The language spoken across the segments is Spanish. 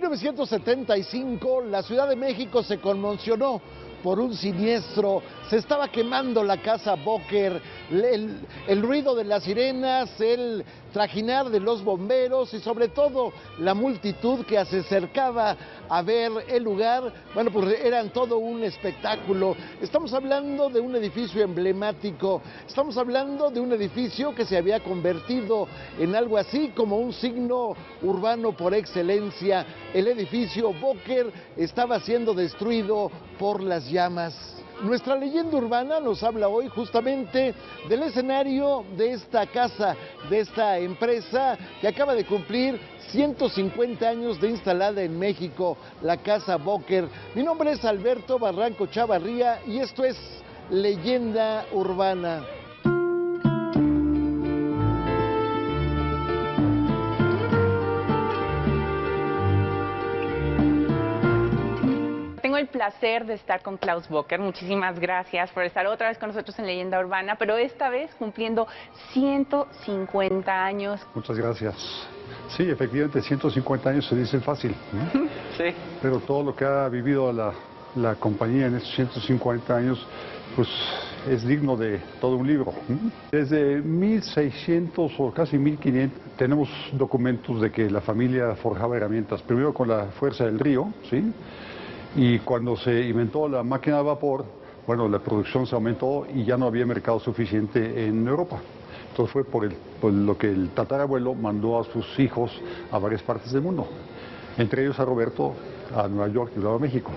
1975, la Ciudad de México se conmocionó por un siniestro. Se estaba quemando la casa Boker, el ruido de las sirenas, el trajinar de los bomberos y sobre todo la multitud que se acercaba a ver el lugar. Bueno, pues eran todo un espectáculo. Estamos hablando de un edificio emblemático, estamos hablando de un edificio que se había convertido en algo así como un signo urbano por excelencia. El edificio Boker estaba siendo destruido por las llamas. Nuestra leyenda urbana nos habla hoy justamente del escenario de esta casa, de esta empresa que acaba de cumplir 150 años de instalada en México, la Casa Boker. Mi nombre es Alberto Barranco Chavarría y esto es Leyenda Urbana. Tengo el placer de estar con Klaus Boker. Muchísimas gracias por estar otra vez con nosotros en Leyenda Urbana, pero esta vez cumpliendo 150 años. Muchas gracias. Sí, efectivamente, 150 años se dicen fácil, ¿no? Sí. Pero todo lo que ha vivido la compañía en estos 150 años, pues es digno de todo un libro. Desde 1600 o casi 1500 tenemos documentos de que la familia forjaba herramientas, primero con la fuerza del río, ¿sí? Y cuando se inventó la máquina de vapor, bueno, la producción se aumentó y ya no había mercado suficiente en Europa. Entonces fue por lo que el tatarabuelo mandó a sus hijos a varias partes del mundo, entre ellos a Roberto, a Nueva York y luego a México.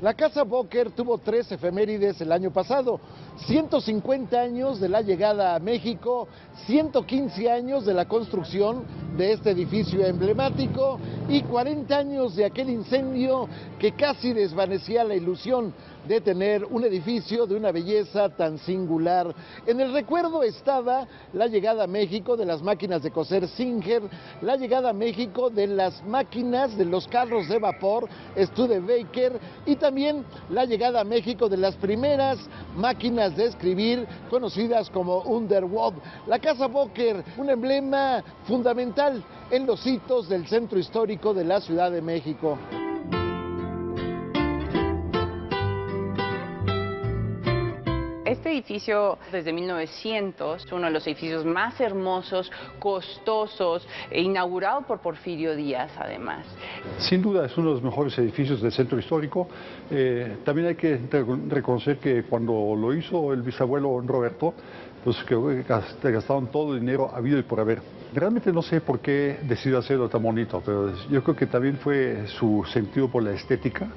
La Casa Boker tuvo 3 efemérides el año pasado: 150 años de la llegada a México, 115 años de la construcción de este edificio emblemático y 40 años de aquel incendio que casi desvanecía la ilusión de tener un edificio de una belleza tan singular. En el recuerdo estaba la llegada a México de las máquinas de coser Singer, la llegada a México de las máquinas de los carros de vapor Studebaker y también la llegada a México de las primeras máquinas de escribir conocidas como Underwood. La Casa Boker, un emblema fundamental en los hitos del centro histórico de la Ciudad de México. Este edificio, desde 1900, uno de los edificios más hermosos, costosos, inaugurado por Porfirio Díaz, además. Sin duda es uno de los mejores edificios del centro histórico. También hay que reconocer que cuando lo hizo el bisabuelo Roberto, pues que gastaron todo el dinero habido y por haber. Realmente no sé por qué decidió hacerlo tan bonito, pero yo creo que también fue su sentido por la estética.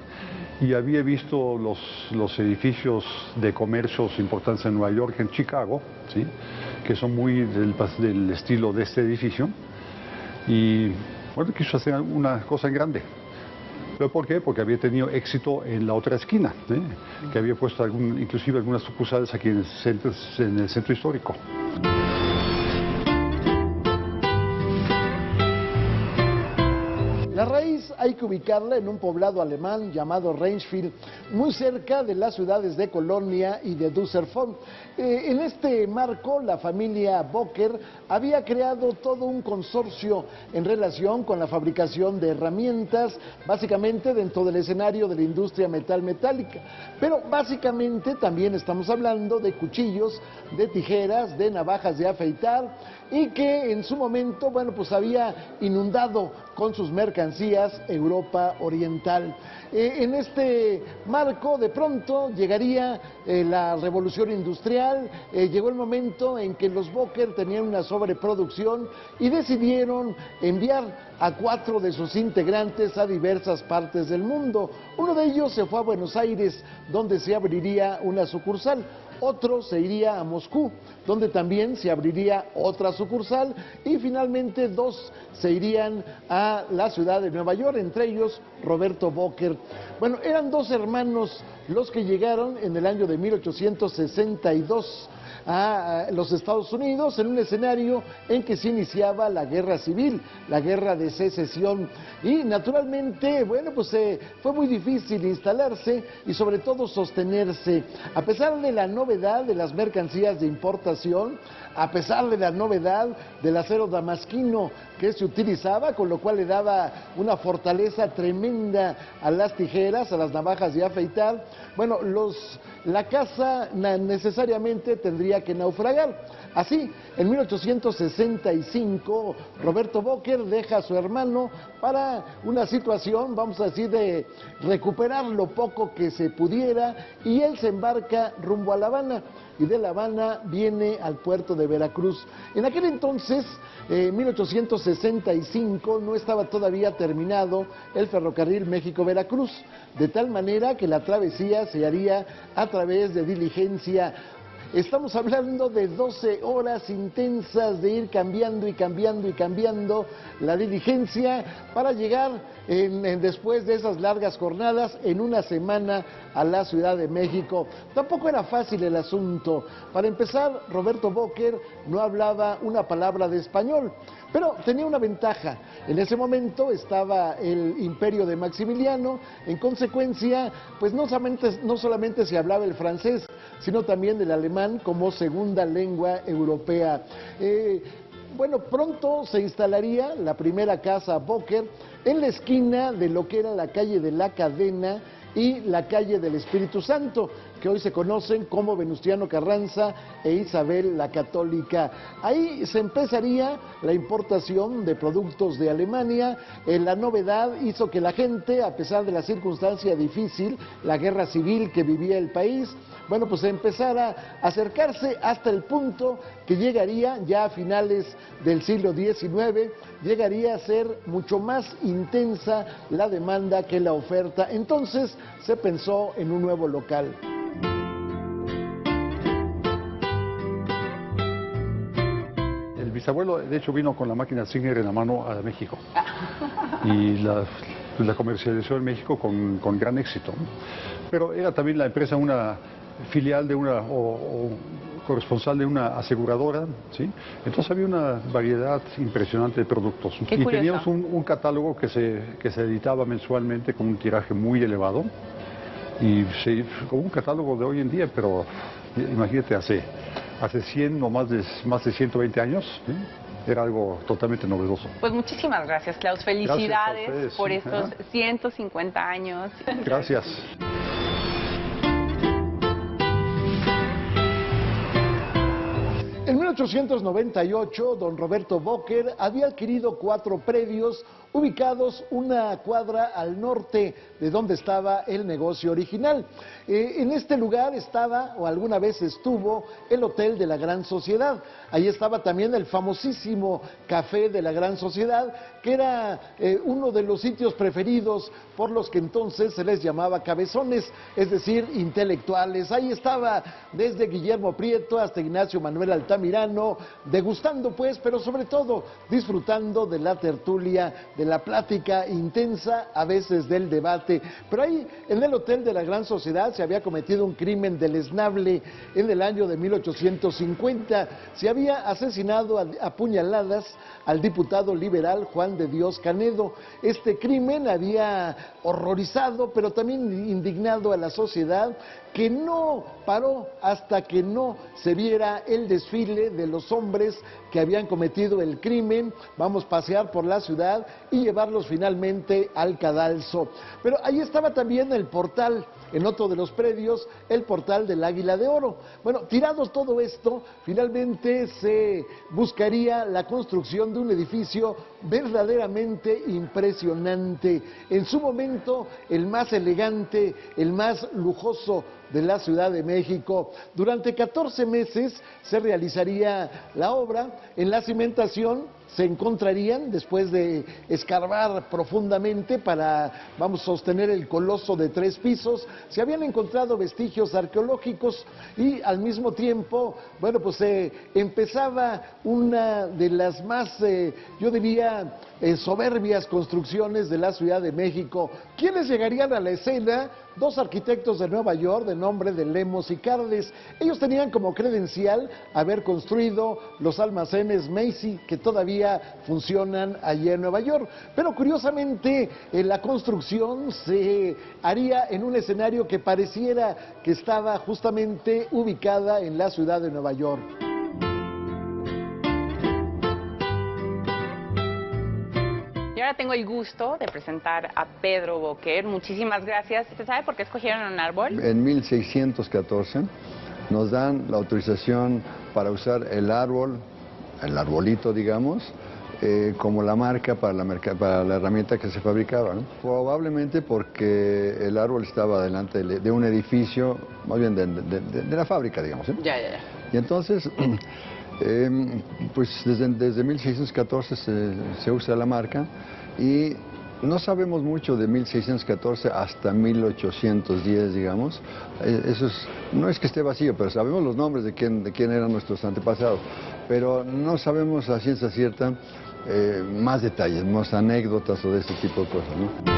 Y había visto los edificios de comercios importantes en Nueva York, en Chicago, ¿sí? Que son muy del estilo de este edificio. Y bueno, quiso hacer una cosa en grande. ¿Pero por qué? Porque había tenido éxito en la otra esquina, ¿sí? Que había puesto inclusive algunas sucursales aquí en el centro histórico. La raíz hay que ubicarla en un poblado alemán llamado Rheinfeld, muy cerca de las ciudades de Colonia y de Düsseldorf. En este marco, la familia Boker había creado todo un consorcio en relación con la fabricación de herramientas, básicamente dentro del escenario de la industria metálica. Pero básicamente también estamos hablando de cuchillos, de tijeras, de navajas de afeitar y que en su momento, bueno, pues había inundado con sus mercancías Europa Oriental. En este marco, de pronto, llegaría la revolución industrial, llegó el momento en que los Boker tenían una sobreproducción y decidieron enviar a 4 de sus integrantes a diversas partes del mundo. Uno de ellos se fue a Buenos Aires, donde se abriría una sucursal. Otro se iría a Moscú, donde también se abriría otra sucursal, y finalmente 2 se irían a la ciudad de Nueva York, entre ellos Roberto Boker. Bueno, eran 2 hermanos los que llegaron en el año de 1862. a los Estados Unidos en un escenario en que se iniciaba la guerra civil, la guerra de secesión, y naturalmente, bueno, pues fue muy difícil instalarse y sobre todo sostenerse, a pesar de la novedad de las mercancías de importación, a pesar de la novedad del acero damasquino que se utilizaba, con lo cual le daba una fortaleza tremenda a las tijeras, a las navajas de afeitar. Bueno, la casa necesariamente tendría que naufragar. Así, en 1865, Roberto Boker deja a su hermano para una situación, vamos a decir, de recuperar lo poco que se pudiera, y él se embarca rumbo a La Habana, y de La Habana viene al puerto de Veracruz. En aquel entonces, 1865, no estaba todavía terminado el ferrocarril México-Veracruz, de tal manera que la travesía se haría a través de diligencia. Estamos hablando de 12 horas intensas de ir cambiando y cambiando y cambiando la diligencia para llegar después de esas largas jornadas en una semana a la Ciudad de México. Tampoco era fácil el asunto. Para empezar, Roberto Boker no hablaba una palabra de español, pero tenía una ventaja. En ese momento estaba el imperio de Maximiliano, en consecuencia, pues no solamente se hablaba el francés, sino también el alemán como segunda lengua europea. Bueno, pronto se instalaría la primera casa Boker en la esquina de lo que era la calle de la Cadena y la calle del Espíritu Santo, que hoy se conocen como Venustiano Carranza e Isabel la Católica. Ahí se empezaría la importación de productos de Alemania. La novedad hizo que la gente, a pesar de la circunstancia difícil, la guerra civil que vivía el país, bueno, pues empezara a acercarse hasta el punto que llegaría ya a finales del siglo XIX, llegaría a ser mucho más intensa la demanda que la oferta. Entonces se pensó en un nuevo local. El bisabuelo, de hecho, vino con la máquina Singer en la mano a México y la comercializó en México con gran éxito. Pero era también la empresa una filial de una o corresponsal de una aseguradora, ¿sí? Entonces había una variedad impresionante de productos. Qué y curioso. teníamos un catálogo que se editaba mensualmente con un tiraje muy elevado, y como un catálogo de hoy en día, pero imagínate, hace 100 o más de 120 años, ¿sí? Era algo totalmente novedoso. Pues muchísimas gracias, Klaus. Felicidades ustedes, por sí. estos 150 años. Gracias. En 1898, don Roberto Boker había adquirido 4 predios ubicados una cuadra al norte de donde estaba el negocio original. En este lugar estaba, o alguna vez estuvo, el Hotel de la Gran Sociedad. Ahí estaba también el famosísimo Café de la Gran Sociedad, que era uno de los sitios preferidos por los que entonces se les llamaba cabezones, es decir, intelectuales. Ahí estaba desde Guillermo Prieto hasta Ignacio Manuel Altamirano, degustando pues, pero sobre todo disfrutando de la tertulia, de la plática intensa, a veces del debate. Pero ahí, en el Hotel de la Gran Sociedad, se había cometido un crimen deleznable en el año de 1850. Se había asesinado a puñaladas al diputado liberal Juan de Dios Canedo. Este crimen había horrorizado, pero también indignado a la sociedad, que no paró hasta que no se viera el desfile de los hombres que habían cometido el crimen. Vamos a pasear por la ciudad y llevarlos finalmente al cadalso. Pero ahí estaba también el portal, en otro de los predios, el portal del Águila de Oro. Bueno, tirado todo esto, finalmente se buscaría la construcción de un edificio verdaderamente impresionante. En su momento, el más elegante, el más lujoso de la Ciudad de México. Durante 14 meses se realizaría la obra. En la cimentación se encontrarían, después de escarbar profundamente para, sostener el coloso de 3 pisos, se habían encontrado vestigios arqueológicos y al mismo tiempo, bueno, pues empezaba una de las más, yo diría, soberbias construcciones de la Ciudad de México. ¿Quiénes llegarían a la escena? dos arquitectos de Nueva York de nombre de Lemos y Cardes. Ellos tenían como credencial haber construido los almacenes Macy, que todavía funcionan allí en Nueva York. Pero curiosamente, la construcción se haría en un escenario que pareciera que estaba justamente ubicada en la ciudad de Nueva York. Y ahora tengo el gusto de presentar a Pedro Boquer. Muchísimas gracias. ¿Se sabe por qué escogieron un árbol? En 1614 nos dan la autorización para usar el árbol, el arbolito, digamos, como la marca para la herramienta que se fabricaba, ¿no? Probablemente porque el árbol estaba delante de un edificio, más bien de la fábrica, digamos, ¿eh? Ya. Y entonces, pues desde 1614 se usa la marca y no sabemos mucho de 1614 hasta 1810, digamos. Eso no es que esté vacío, pero sabemos los nombres de quién eran nuestros antepasados, pero no sabemos a ciencia cierta más detalles, más anécdotas o de ese tipo de cosas, ¿no?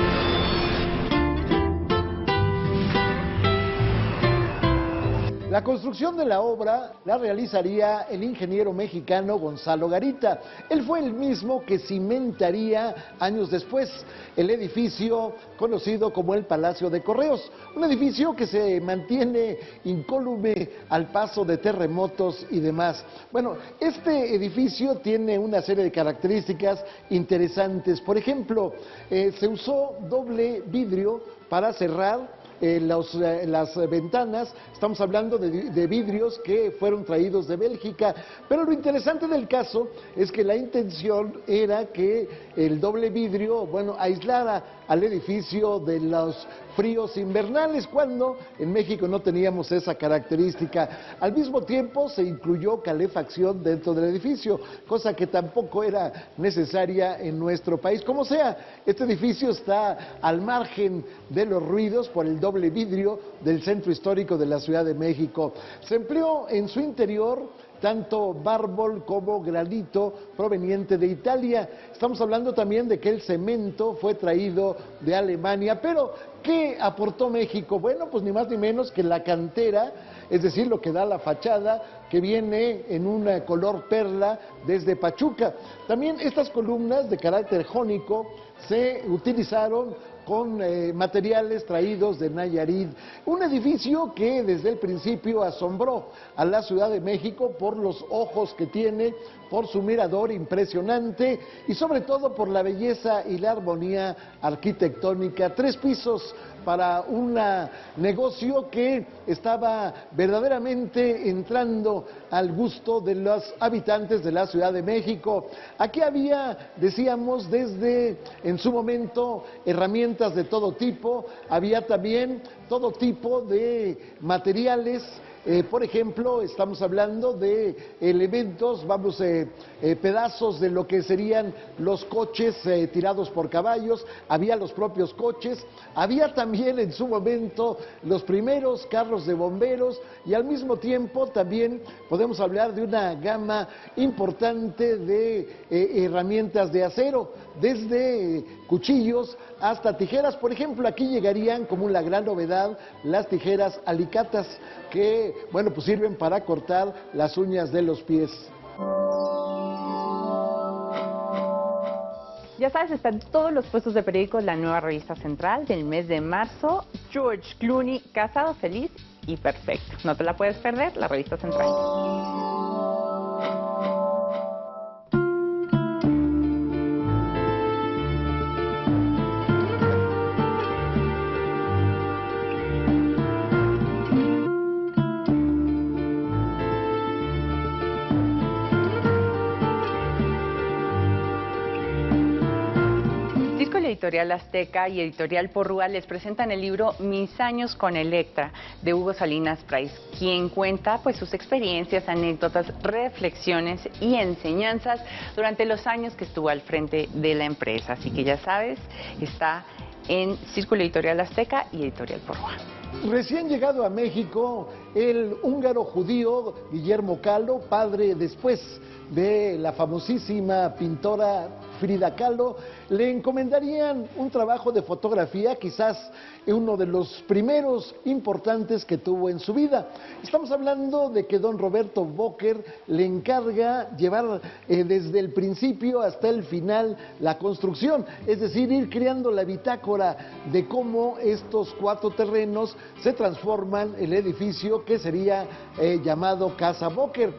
La construcción de la obra la realizaría el ingeniero mexicano Gonzalo Garita. Él fue el mismo que cimentaría años después el edificio conocido como el Palacio de Correos, un edificio que se mantiene incólume al paso de terremotos y demás. Bueno, este edificio tiene una serie de características interesantes. Por ejemplo, se usó doble vidrio para cerrar las ventanas. Estamos hablando de vidrios que fueron traídos de Bélgica, pero lo interesante del caso es que la intención era que el doble vidrio, bueno, aislara al edificio de los fríos invernales, cuando en México no teníamos esa característica. Al mismo tiempo se incluyó calefacción dentro del edificio, cosa que tampoco era necesaria en nuestro país. Como sea, este edificio está al margen de los ruidos por el doble vidrio del centro histórico de la Ciudad de México. Se empleó en su interior tanto mármol como granito proveniente de Italia. Estamos hablando también de que el cemento fue traído de Alemania, pero ¿qué aportó México? Bueno, pues ni más ni menos que la cantera, es decir, lo que da la fachada, que viene en un color perla desde Pachuca. También estas columnas de carácter jónico se utilizaron con materiales traídos de Nayarit. Un edificio que desde el principio asombró a la Ciudad de México por los ojos que tiene, por su mirador impresionante y sobre todo por la belleza y la armonía arquitectónica. 3 pisos para un negocio que estaba verdaderamente entrando al gusto de los habitantes de la Ciudad de México. Aquí había, decíamos, desde en su momento herramientas de todo tipo, había también todo tipo de materiales. Por ejemplo, estamos hablando de elementos, pedazos de lo que serían los coches tirados por caballos, había los propios coches, había también en su momento los primeros carros de bomberos y al mismo tiempo también podemos hablar de una gama importante de herramientas de acero, desde cuchillos hasta tijeras. Por ejemplo, aquí llegarían como la gran novedad las tijeras alicatas, que, bueno, pues sirven para cortar las uñas de los pies. Ya sabes, está en todos los puestos de periódicos la nueva revista central del mes de marzo. George Clooney, casado, feliz y perfecto. No te la puedes perder, la revista central. Editorial Azteca y Editorial Porrúa les presentan el libro Mis años con Electra, de Hugo Salinas Price, quien cuenta pues sus experiencias, anécdotas, reflexiones y enseñanzas durante los años que estuvo al frente de la empresa. Así que ya sabes, está en Círculo Editorial Azteca y Editorial Porrúa. Recién llegado a México, el húngaro judío Guillermo Kahlo, padre después de la famosísima pintora Frida Kahlo, le encomendarían un trabajo de fotografía, quizás uno de los primeros importantes que tuvo en su vida. Estamos hablando de que don Roberto Boker le encarga llevar desde el principio hasta el final la construcción, es decir, ir creando la bitácora de cómo estos 4 terrenos se transforman en el edificio que sería llamado Casa Boker.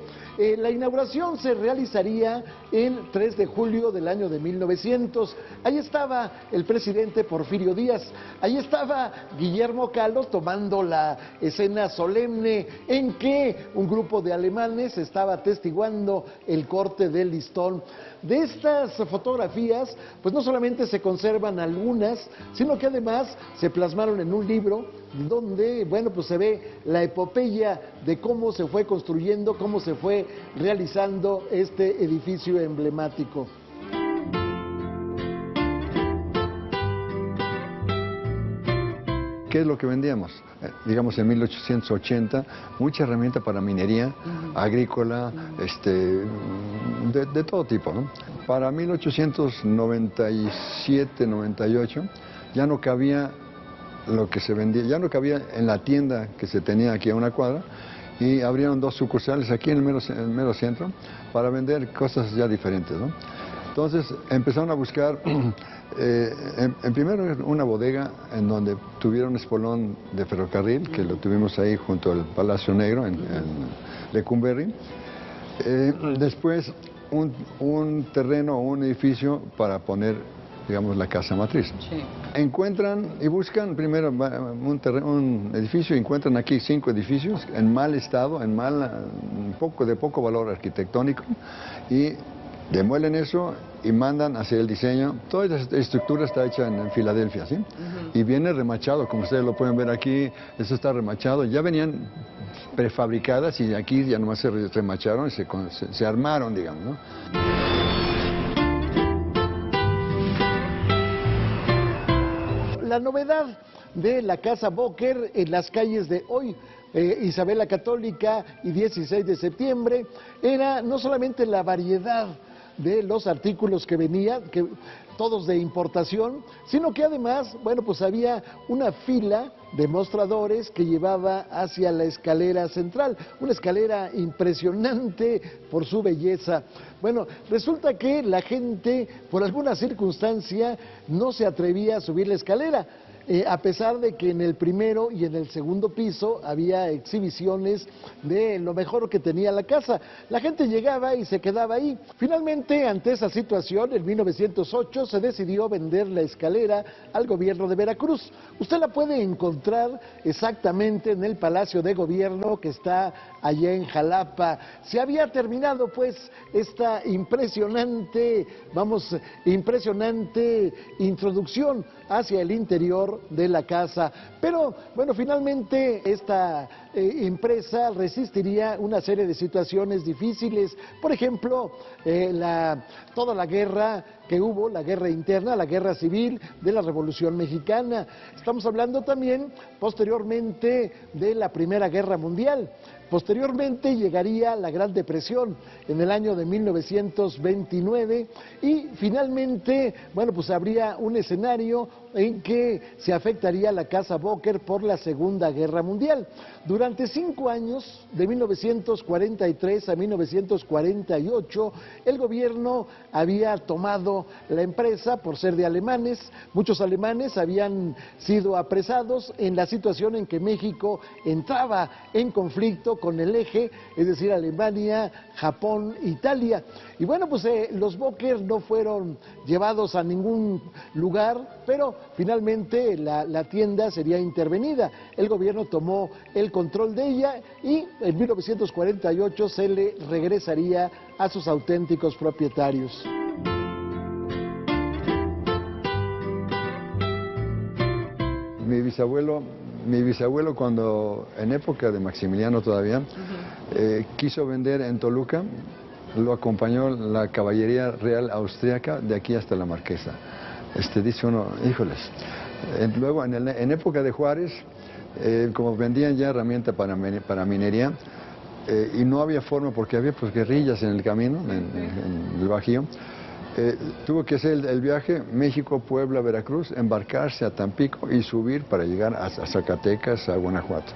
La inauguración se realizaría el 3 de julio del año de 1900. Ahí estaba el presidente Porfirio Díaz, ahí estaba Guillermo Kahlo tomando la escena solemne en que un grupo de alemanes estaba atestiguando el corte del listón. De estas fotografías, pues no solamente se conservan algunas, sino que además se plasmaron en un libro donde, bueno, pues se ve la epopeya de cómo se fue construyendo, cómo se fue realizando este edificio emblemático. ¿Qué es lo que vendíamos? Digamos en 1880, mucha herramienta para minería, agrícola, de todo tipo, ¿no? Para 1897, 98, ya no cabía lo que se vendía, ya no cabía en la tienda que se tenía aquí a una cuadra, y abrieron 2 sucursales aquí en el mero centro para vender cosas ya diferentes, ¿no? Entonces empezaron a buscar, en primero una bodega en donde tuvieron un espolón de ferrocarril, que lo tuvimos ahí junto al Palacio Negro en Lecumberri. Después un terreno o un edificio para poner, digamos, la casa matriz. Sí. Encuentran y buscan primero un edificio, encuentran aquí 5 edificios en mal estado, de poco valor arquitectónico, y demuelen eso y mandan hacer el diseño. Toda esta estructura está hecha en Filadelfia, ¿sí? Y viene remachado, como ustedes lo pueden ver aquí, eso está remachado. Ya venían prefabricadas y aquí ya nomás se remacharon y se armaron, digamos, ¿no? La novedad de la Casa Boker en las calles de hoy, Isabel la Católica y 16 de septiembre, era no solamente la variedad de los artículos que venía, todos de importación, sino que además, bueno, pues había una fila de mostradores que llevaba hacia la escalera central, una escalera impresionante por su belleza. Bueno, resulta que la gente, por alguna circunstancia, no se atrevía a subir la escalera. A pesar de que en el primero y en el segundo piso había exhibiciones de lo mejor que tenía la casa. La gente llegaba y se quedaba ahí. Finalmente, ante esa situación, en 1908 se decidió vender la escalera al gobierno de Veracruz. Usted la puede encontrar exactamente en el Palacio de Gobierno que está allá en Jalapa. Se había terminado pues esta impresionante introducción hacia el interior de la casa, pero bueno, finalmente esta empresa resistiría una serie de situaciones difíciles, por ejemplo, toda la guerra que hubo, la guerra interna, la guerra civil de la Revolución Mexicana. Estamos hablando también posteriormente de la Primera Guerra Mundial. Posteriormente llegaría la Gran Depresión en el año de 1929 y finalmente, bueno, pues habría un escenario en que se afectaría la Casa Boker por la Segunda Guerra Mundial. Durante 5 años, de 1943 a 1948, el gobierno había tomado la empresa por ser de alemanes. Muchos alemanes habían sido apresados en la situación en que México entraba en conflicto con el eje, es decir, Alemania, Japón, Italia. Y bueno, pues los Boker no fueron llevados a ningún lugar, pero finalmente la tienda sería intervenida. El gobierno tomó el control de ella y en 1948 se le regresaría a sus auténticos propietarios. Mi bisabuelo cuando, en época de Maximiliano todavía, quiso vender en Toluca, lo acompañó la caballería real austríaca de aquí hasta la Marquesa. Dice uno, híjoles. Luego, en época de Juárez, como vendían ya herramienta para minería, y no había forma porque había pues guerrillas en el camino, en el Bajío, tuvo que hacer el viaje México, Puebla, Veracruz, embarcarse a Tampico y subir para llegar a Zacatecas, a Guanajuato.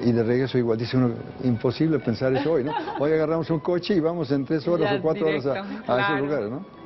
Y de regreso igual, dice uno, imposible pensar eso hoy, ¿no? Hoy agarramos un coche y vamos en 3 horas o 4 horas a esos lugares, ¿no?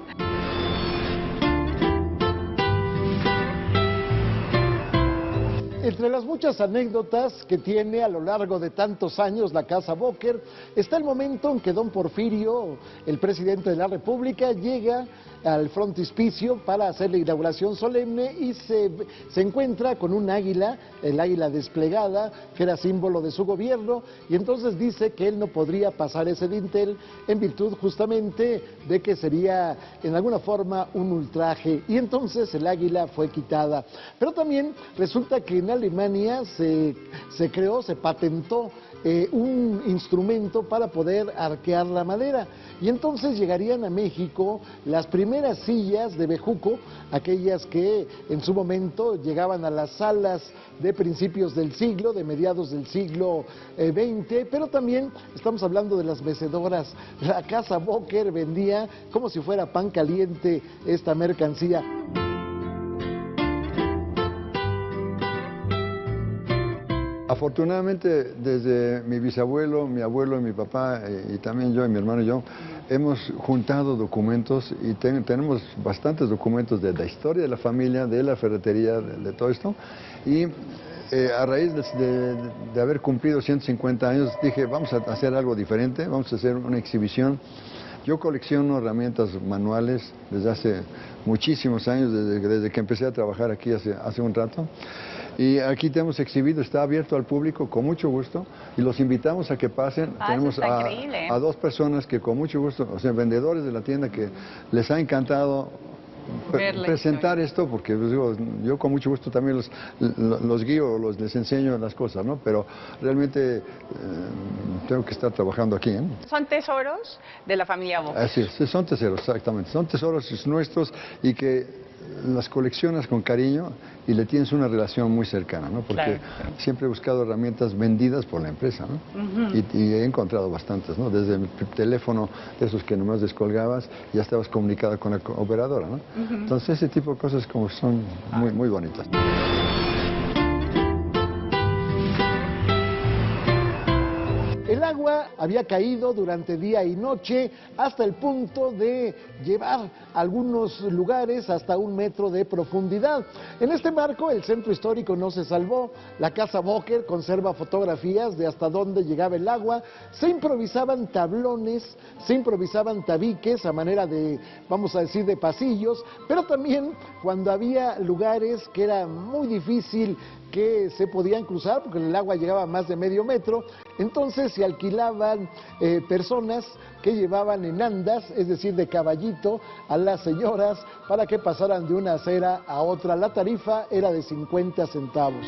Entre las muchas anécdotas que tiene a lo largo de tantos años la Casa Boker, está el momento en que don Porfirio, el presidente de la República, llega al frontispicio para hacer la inauguración solemne y se encuentra con un águila, el águila desplegada, que era símbolo de su gobierno, y entonces dice que él no podría pasar ese dintel en virtud justamente de que sería en alguna forma un ultraje, y entonces el águila fue quitada. Pero también resulta que en Alemania se creó, se patentó un instrumento para poder arquear la madera, y entonces llegarían a México las primeras sillas de bejuco, aquellas que en su momento llegaban a las salas de principios del siglo, de mediados del siglo XX, pero también estamos hablando de las mecedoras. La Casa Boker vendía como si fuera pan caliente esta mercancía. Afortunadamente, desde mi bisabuelo, mi abuelo y mi papá, y también yo y mi hermano y yo, hemos juntado documentos y tenemos bastantes documentos de la historia de la familia, de la ferretería, de todo esto. Y a raíz de haber cumplido 150 años, dije, vamos a hacer algo diferente, vamos a hacer una exhibición. Yo colecciono herramientas manuales desde hace muchísimos años, desde que empecé a trabajar aquí hace un rato. Y aquí te hemos exhibido, está abierto al público con mucho gusto y los invitamos a que pasen. Tenemos a 2 personas que con mucho gusto, o sea, vendedores de la tienda que les ha encantado presentar esto, porque pues, digo, yo con mucho gusto también los guío, les enseño las cosas, ¿no? Pero realmente tengo que estar trabajando aquí, ¿eh? Son tesoros de la familia Boker. Así es, son tesoros, exactamente. Son tesoros nuestros y que las coleccionas con cariño y le tienes una relación muy cercana, ¿no? Porque siempre he buscado herramientas vendidas por la empresa, ¿no? Y he encontrado bastantes, ¿no? Desde el teléfono, de esos que nomás descolgabas, ya estabas comunicada con la operadora, ¿no? Entonces ese tipo de cosas como son muy bonitas. El agua había caído durante día y noche hasta el punto de llevar algunos lugares hasta 1 metro de profundidad. En este marco el centro histórico no se salvó. La Casa Boker conserva fotografías de hasta dónde llegaba el agua. Se improvisaban tablones, se improvisaban tabiques a manera de, vamos a decir, de pasillos, pero también cuando había lugares que era muy difícil que se podían cruzar porque el agua llegaba a más de medio metro, entonces se alquilaban personas que llevaban en andas, es decir, de caballito, a las señoras para que pasaran de una acera a otra. La tarifa era de 50 centavos.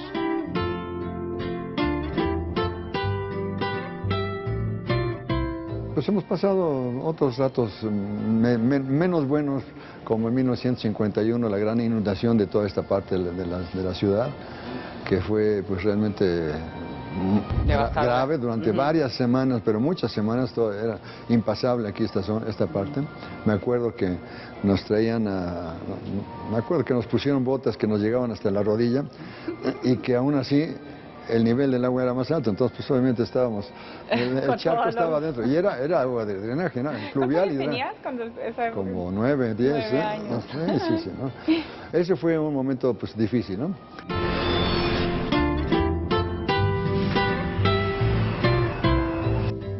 Pues hemos pasado otros ratos menos buenos, como en 1951, la gran inundación de toda esta parte de la ciudad, que fue pues realmente grave durante varias semanas, pero muchas semanas, todo era impasable aquí esta parte. Me acuerdo que nos traían me acuerdo que nos pusieron botas que nos llegaban hasta la rodilla y que aún así el nivel del agua era más alto, entonces pues obviamente estábamos, el charco estaba adentro, y era agua de drenaje, ¿no? Fluvial y tenías cuando esa... Como 9, 10, 9 años. Sí, ¿no? Ese fue un momento pues difícil, ¿no?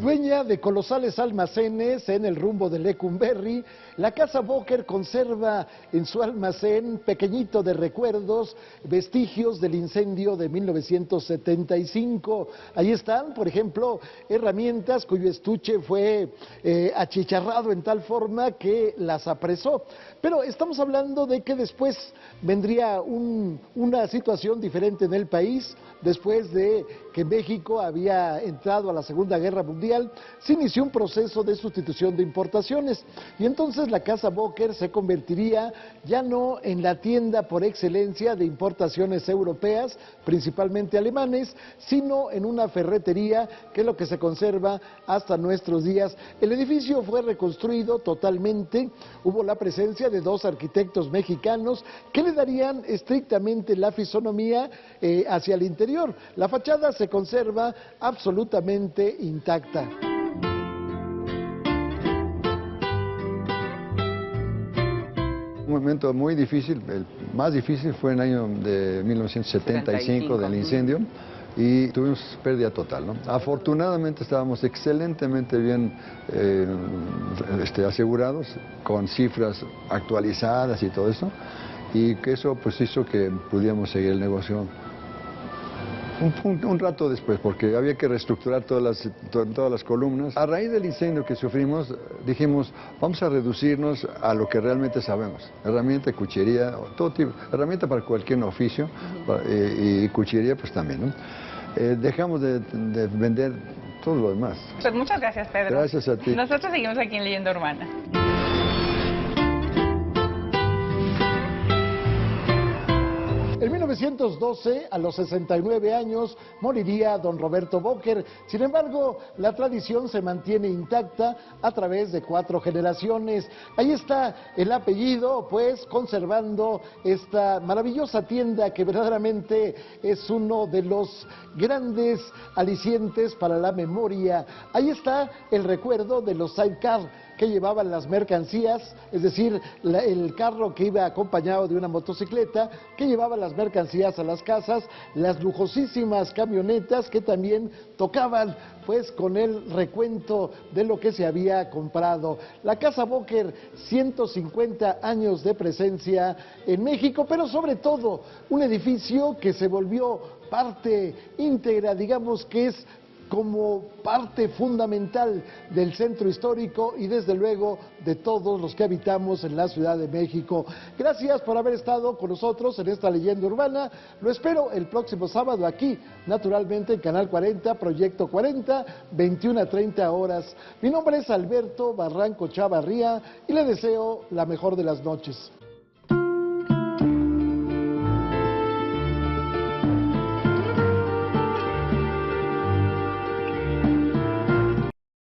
Dueña de colosales almacenes en el rumbo de Lecumberri, la Casa Boker conserva en su almacén pequeñito de recuerdos, vestigios del incendio de 1975. Ahí están, por ejemplo, herramientas cuyo estuche fue achicharrado en tal forma que las apresó. Pero estamos hablando de que después vendría una situación diferente en el país, después de que México había entrado a la Segunda Guerra Mundial. se inició un proceso de sustitución de importaciones y entonces la Casa Boker se convertiría ya no en la tienda por excelencia de importaciones europeas, principalmente alemanes, sino en una ferretería, que es lo que se conserva hasta nuestros días. El edificio fue reconstruido totalmente, hubo la presencia de 2 arquitectos mexicanos que le darían estrictamente la fisonomía hacia el interior. La fachada se conserva absolutamente intacta. Un momento muy difícil, el más difícil fue en el año de 1975 del incendio y tuvimos pérdida total, ¿no? Afortunadamente estábamos excelentemente bien asegurados, con cifras actualizadas y todo eso, y que eso pues hizo que pudiéramos seguir el negocio un rato después, porque había que reestructurar todas las columnas. A raíz del incendio que sufrimos, dijimos, vamos a reducirnos a lo que realmente sabemos. Herramienta, cuchillería, todo tipo, herramienta para cualquier oficio, y cuchillería pues también, ¿no? Dejamos de vender todo lo demás. Pues muchas gracias, Pedro. Gracias a ti. Nosotros seguimos aquí en Leyenda Urbana. En 1912, a los 69 años, moriría don Roberto Boker. Sin embargo, la tradición se mantiene intacta a través de 4 generaciones. Ahí está el apellido, pues, conservando esta maravillosa tienda que verdaderamente es uno de los grandes alicientes para la memoria. Ahí está el recuerdo de los sidecar que llevaban las mercancías, es decir, el carro que iba acompañado de una motocicleta que llevaba las mercancías a las casas, las lujosísimas camionetas que también tocaban pues con el recuento de lo que se había comprado. La Casa Boker, 150 años de presencia en México, pero sobre todo un edificio que se volvió parte íntegra, digamos que es como parte fundamental del centro histórico y desde luego de todos los que habitamos en la Ciudad de México. Gracias por haber estado con nosotros en esta Leyenda Urbana. Lo espero el próximo sábado aquí, naturalmente en Canal 40, Proyecto 40, 21 a 30 horas. Mi nombre es Alberto Barranco Chavarría y le deseo la mejor de las noches.